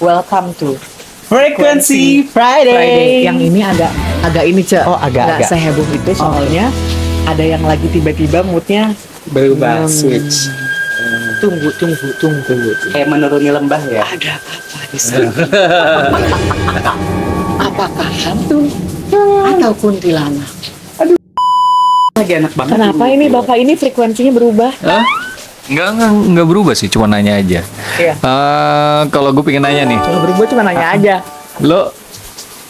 Welcome to Frequency Friday. Friday. Yang ini agak ini Cek. Oh, agak. Nggak seheboh itu soalnya ada yang lagi tiba-tiba moodnya Berubah switch. tunggu. Kayak menuruni lembah ya. Ada apa di sini? Apakah hantu atau kuntilanak? Lagi enak banget. Kenapa ini Bapak ini frekuensinya berubah? Hah? Enggak berubah sih, cuma nanya aja. Iya. Kalau gue pengen nanya nih, Kalau berubah cuma nanya aja.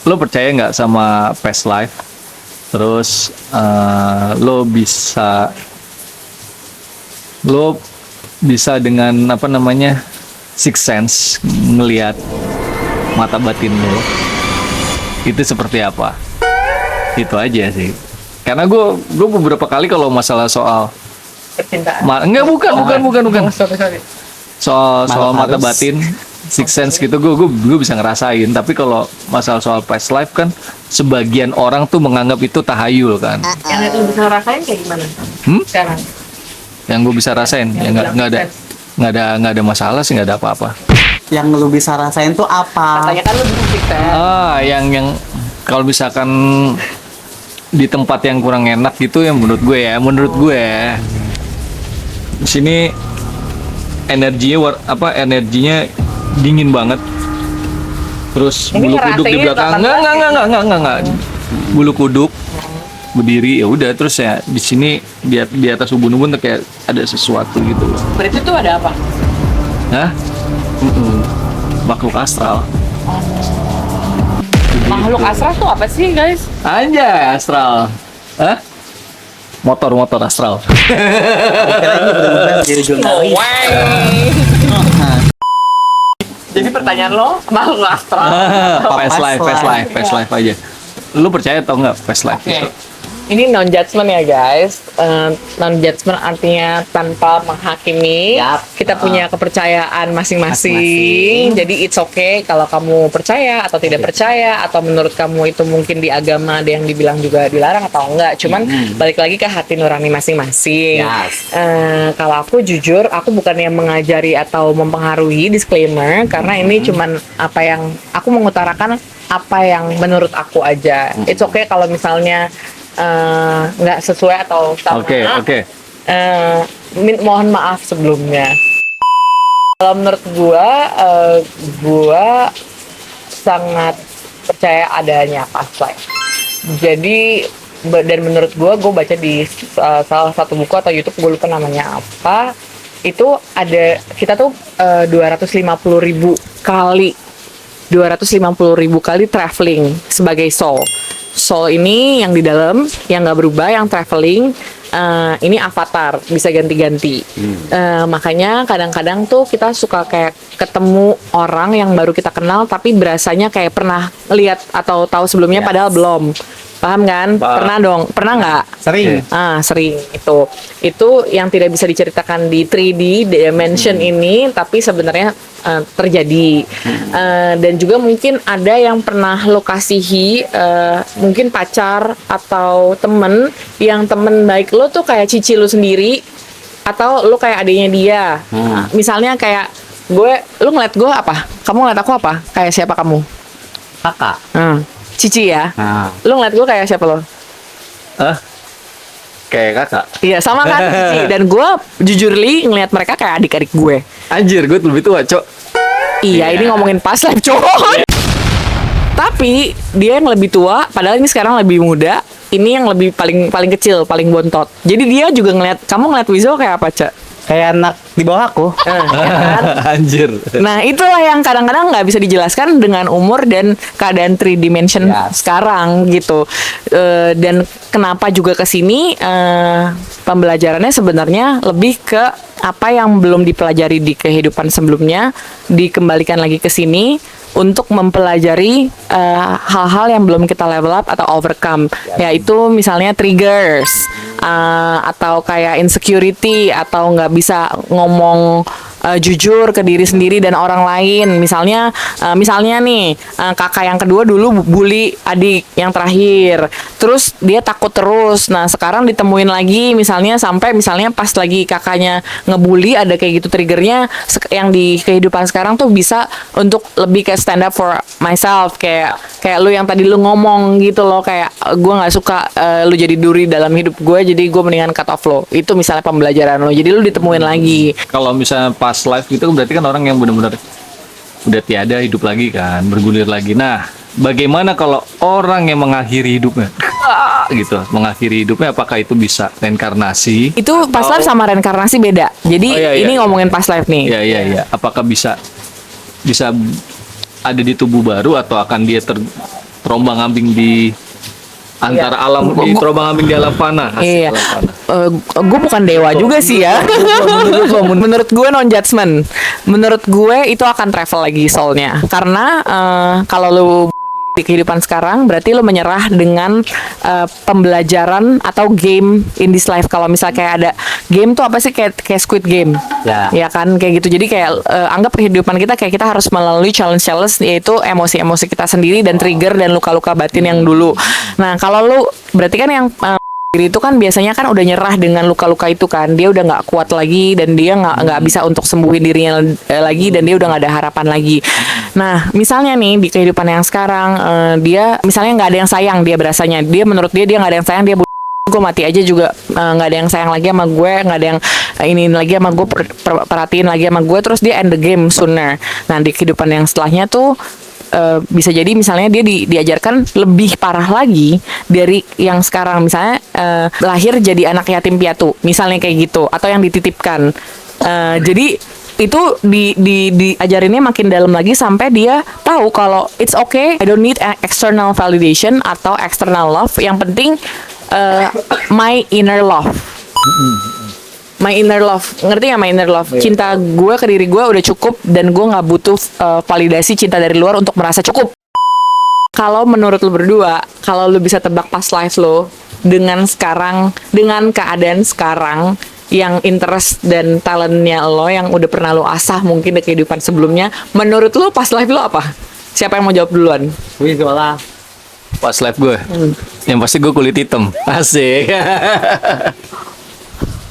lo percaya nggak sama past life? Terus lo bisa dengan apa namanya sixth sense ngelihat mata batin lo itu seperti apa? Itu aja sih. Karena gue beberapa kali kalau masalah soal Percintaan. enggak bukan. Sorry. soal Malah mata harus. batin six sense gitu gue bisa ngerasain, tapi kalau masalah soal past life kan sebagian orang tuh menganggap itu tahayul kan. Yang itu bisa rasain kayak gimana? Sekarang. Yang gue bisa rasain ya nggak ada masalah sih, nggak ada apa-apa. Yang lu bisa rasain tuh apa? Katanya kan lu musik kan. Yang kalau misalkan di tempat yang kurang enak gitu, yang menurut gue di sini energinya dingin banget. Terus Ini bulu kuduk di ngerasain belakang. kapan Enggak. Bulu kuduk berdiri ya udah, terus ya di sini di atas ubun-ubun tuh kayak ada sesuatu gitu loh. Berarti tuh ada apa? Hah? Makhluk astral. Makhluk astral tuh apa sih guys? Anjay, astral. Hah? Motor astral. Kira ini benar-benar jadi jurnalis. Jadi pertanyaan lo makhluk astral. Past life aja. Lu percaya atau enggak past life Oke. itu? Ini non judgment ya guys. Non judgment artinya tanpa menghakimi. Yap. Kita punya kepercayaan masing-masing. Masing-masing. Jadi it's okay kalau kamu percaya atau tidak percaya, atau menurut kamu itu mungkin di agama ada yang dibilang juga dilarang atau enggak. Cuman balik lagi ke hati nurani masing-masing. Yes. Kalau aku jujur, aku bukan yang mengajari atau mempengaruhi, disclaimer, karena ini cuman apa yang aku mengutarakan, apa yang menurut aku aja. It's okay kalau misalnya nggak sesuai atau sama. Oke. Mohon maaf sebelumnya. Kalau menurut gua sangat percaya adanya past life. Jadi dan menurut gue baca di salah satu buku atau YouTube, gue lupa namanya apa, itu ada kita tuh 250.000 kali traveling sebagai soul ini yang di dalam, yang nggak berubah, yang traveling. Ini avatar, bisa ganti-ganti. Makanya kadang-kadang tuh kita suka kayak ketemu orang yang baru kita kenal tapi berasanya kayak pernah lihat atau tahu sebelumnya, padahal belum. Paham kan? Pernah nggak? Sering. Sering. Itu yang tidak bisa diceritakan di 3D dimension ini, tapi sebenarnya terjadi. Dan juga mungkin ada yang pernah lo kasihi, mungkin pacar atau temen, yang temen baik lo tuh kayak cici lo sendiri, atau lo kayak adiknya dia. Misalnya kayak lo ngeliat gue apa? Kamu ngeliat aku apa? Kayak siapa kamu? Kakak. Cici ya? Nah. Lo ngeliat gue kayak siapa lo? Kayak kakak. Iya sama kan Cici. Dan gue jujur ngeliat mereka kayak adik-adik gue. Anjir, gue lebih tua, Cok. Iya, ini ngomongin past life cowok. Tapi dia yang lebih tua, padahal ini sekarang lebih muda. Ini yang lebih paling kecil, paling bontot. Jadi dia juga kamu ngeliat Wizo kayak apa, Cak? Kayak anak di bawah aku. Ya kan? Anjir. Nah itulah yang kadang-kadang nggak bisa dijelaskan dengan umur dan keadaan 3 dimension sekarang gitu. Dan kenapa juga kesini pembelajarannya sebenarnya lebih ke apa yang belum dipelajari di kehidupan sebelumnya, dikembalikan lagi ke sini untuk mempelajari hal-hal yang belum kita level up atau overcome, yaitu misalnya triggers, atau kayak insecurity, atau nggak bisa ngomong jujur ke diri sendiri dan orang lain. Misalnya nih, kakak yang kedua dulu bully adik yang terakhir, terus dia takut terus. Nah sekarang ditemuin lagi, misalnya pas lagi kakaknya ngebully, ada kayak gitu triggernya, yang di kehidupan sekarang tuh bisa untuk lebih kayak stand up for myself, kayak lu yang tadi lu ngomong gitu loh, kayak gue nggak suka lu jadi duri dalam hidup gue, jadi gue mendingan cut off lo. Itu misalnya pembelajaran lo, jadi lu ditemuin lagi. Kalau misalnya past life gitu berarti kan orang yang benar-benar udah tiada, hidup lagi kan, bergulir lagi. Nah, bagaimana kalau orang yang mengakhiri hidupnya? Gitu, mengakhiri hidupnya, apakah itu bisa reinkarnasi? Itu past life sama reinkarnasi beda. Jadi ini ngomongin past life nih. Iya. Apakah bisa ada di tubuh baru, atau akan dia terombang-ambing di antara alam, terombang-ambing di alam fana? Iya. Gue bukan dewa juga sih ya. Menurut gue non judgment. Menurut gue itu akan travel lagi soulnya. Karena kalau lu di kehidupan sekarang, berarti lo menyerah dengan pembelajaran atau game in this life. Kalau misal kayak ada game tuh apa sih, kayak Squid Game, ya kan, kayak gitu. Jadi kayak anggap kehidupan kita kayak kita harus melalui challenge, yaitu emosi-emosi kita sendiri dan trigger dan luka-luka batin yang dulu. Nah kalau lo berarti kan yang itu kan biasanya kan udah nyerah dengan luka-luka itu kan, dia udah nggak kuat lagi dan dia nggak bisa untuk sembuhin dirinya lagi, dan dia udah nggak ada harapan lagi. Nah misalnya nih di kehidupan yang sekarang, dia misalnya nggak ada yang sayang, dia berasanya menurut dia nggak ada yang sayang, dia gue mati aja juga nggak ada yang sayang lagi sama gue, nggak ada yang ini lagi sama gue, perhatiin lagi sama gue, terus dia end the game sooner. Nah di kehidupan yang setelahnya tuh bisa jadi misalnya dia diajarkan lebih parah lagi dari yang sekarang, misalnya lahir jadi anak yatim piatu misalnya kayak gitu, atau yang dititipkan. Jadi itu diajarinnya makin dalam lagi sampai dia tahu kalau it's okay, I don't need external validation atau external love, yang penting my inner love. My inner love, ngerti gak my inner love? Cinta gue ke diri gue udah cukup, dan gue gak butuh validasi cinta dari luar untuk merasa cukup. Kalau menurut lo berdua, kalau lo bisa tebak past life lo dengan sekarang, dengan keadaan sekarang, yang interest dan talentnya lo yang udah pernah lo asah mungkin di kehidupan sebelumnya, menurut lo past life lo apa? Siapa yang mau jawab duluan? Wih, lah. Past life gue, yang pasti gue kulit hitam. Asik.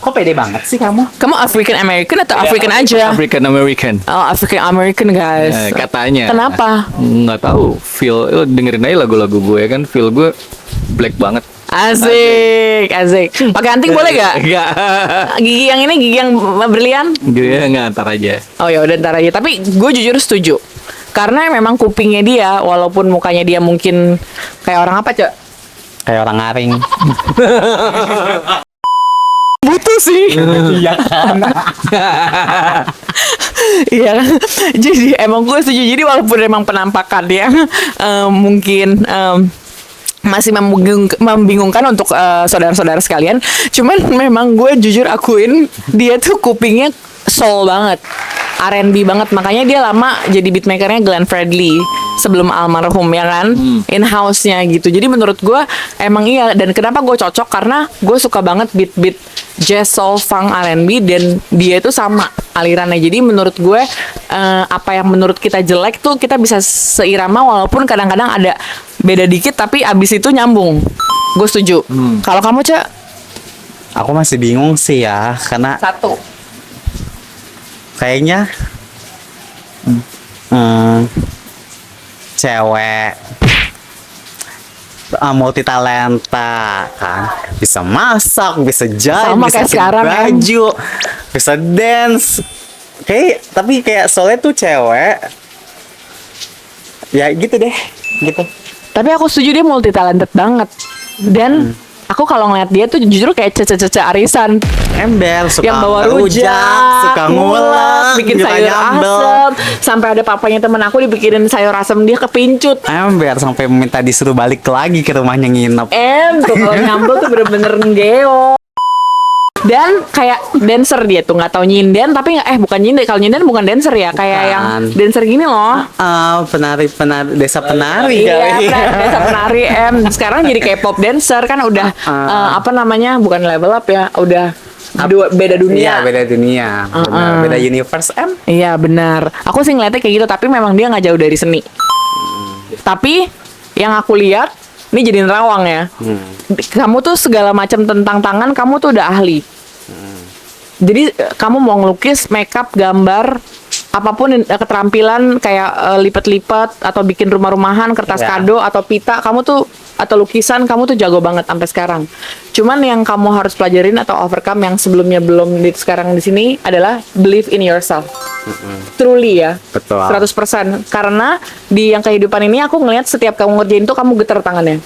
Kok pede banget sih kamu? Kamu African American atau African aja? African American. Oh, African American guys. Katanya. Kenapa? Nggak tahu. Feel, dengerin aja lagu-lagu gue kan. Feel gue black banget. Asik. Pakai anting boleh gak? Enggak. Gigi yang ini, gigi yang berlian? Gue nggak, antar aja. Oh ya udah, ntar aja. Tapi gue jujur setuju. Karena memang kupingnya dia, walaupun mukanya dia mungkin kayak orang apa, Cok? Kayak orang ngaring. Butuh sih. Iya kan. Iya kan. Jadi emang gue setuju. Jadi walaupun emang penampakan dia mungkin masih membingungkan untuk saudara-saudara sekalian, cuman memang gue jujur akuin dia tuh kupingnya soul banget, R&B banget. Makanya dia lama jadi beatmakernya Glenn Fredly sebelum almarhum, ya kan, in house-nya gitu. Jadi menurut gue emang iya. Dan kenapa gue cocok, karena gue suka banget beat jazz, soul, funk, R&B, dan dia itu sama alirannya. Jadi menurut gue apa yang menurut kita jelek tuh kita bisa seirama, walaupun kadang-kadang ada beda dikit, tapi abis itu nyambung. Gue setuju. Kalau kamu, Cak? Aku masih bingung sih ya, karena Satu. kayaknya cewek multi talenta kan, bisa masak, bisa jahit, Sama bisa kayak bikin sekarang, baju, bisa dance. Tapi kayak soalnya tuh cewek ya gitu deh, gitu. Tapi aku setuju dia multi talented banget. Dan aku kalau ngeliat dia tuh jujur kayak cece-cece arisan. Ember, suka Yang bawa rujak, suka ngulek, bikin suka sayur nyambel. asem. Sampai ada papanya temen aku dibikinin sayur asem, dia kepincut. Ember sampai minta disuruh balik lagi ke rumahnya nginep. Tuh kalau nyambel tuh bener-bener ngeo. Dan kayak dancer dia tuh, nggak tahu nyinden, tapi bukan nyinden. Kalau nyinden bukan dancer ya, kayak Bukan. yang dancer gini loh. Penari desa penari Iya, kali. desa penari. Sekarang jadi K-pop dancer kan udah apa namanya, bukan level up ya, udah beda dunia. Iya, beda dunia. Benar. Beda universe, Em. Iya benar. Aku sih ngeliatnya kayak gitu, tapi memang dia nggak jauh dari seni. Tapi yang aku lihat, ini jadi nerawang ya. Kamu tuh segala macam tentang tangan, kamu tuh udah ahli. Jadi kamu mau ngelukis, makeup, gambar, apapun keterampilan kayak lipat-lipat atau bikin rumah-rumahan, kertas Iya. kado atau pita, kamu tuh atau lukisan, kamu tuh jago banget sampai sekarang. Cuman yang kamu harus pelajarin atau overcome yang sebelumnya belum sekarang di sini adalah believe in yourself. Truly ya. Betul. 100%. Karena di yang kehidupan ini aku ngelihat setiap kamu ngerjain tuh kamu getar tangannya.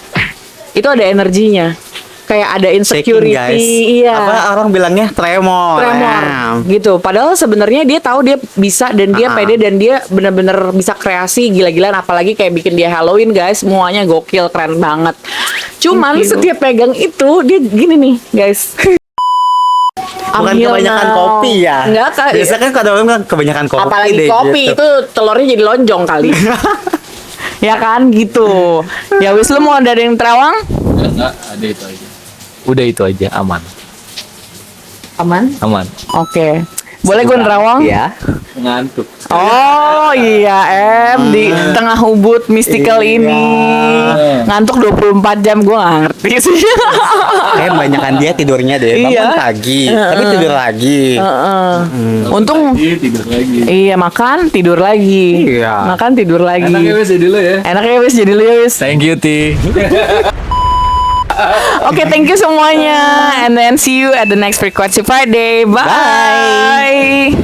Itu ada energinya. Kayak ada insecurity, Shaking, guys. iya. Apa orang bilangnya tremor. Tremor Em. gitu. Padahal sebenarnya dia tahu dia bisa dan dia pede dan dia bener-bener bisa kreasi gila-gilaan, apalagi kayak bikin dia Halloween guys, semuanya gokil, keren banget. Cuman setiap pegang itu dia gini nih guys. Bukan kebanyakan kopi ya. Enggak kak. Biasanya kan kadang orang kebanyakan kopi Apalagi deh, kopi gitu. itu telurnya jadi lonjong kali. Ya kan gitu. Ya wis, lu mau ada yang terawang? Enggak, ada itu aja. Udah itu aja, aman. Aman? Aman. Oke. Boleh gue nerawang? Iya. Ngantuk. Oh iya di tengah Ubud mystical Iya. ini ngantuk 24 jam gue gak ngerti sih. Kayak kebanyakan dia tidurnya deh. Bangun Iya. pagi, tapi tidur lagi. Untung Tidur lagi. iya makan tidur lagi. Iya. Makan tidur lagi. Enaknya wes jadi dulu ya. Enaknya wis jadi lu ya wis. Thank you, Ti. Oke, thank you semuanya. And then see you at the next Frequency Friday. Bye.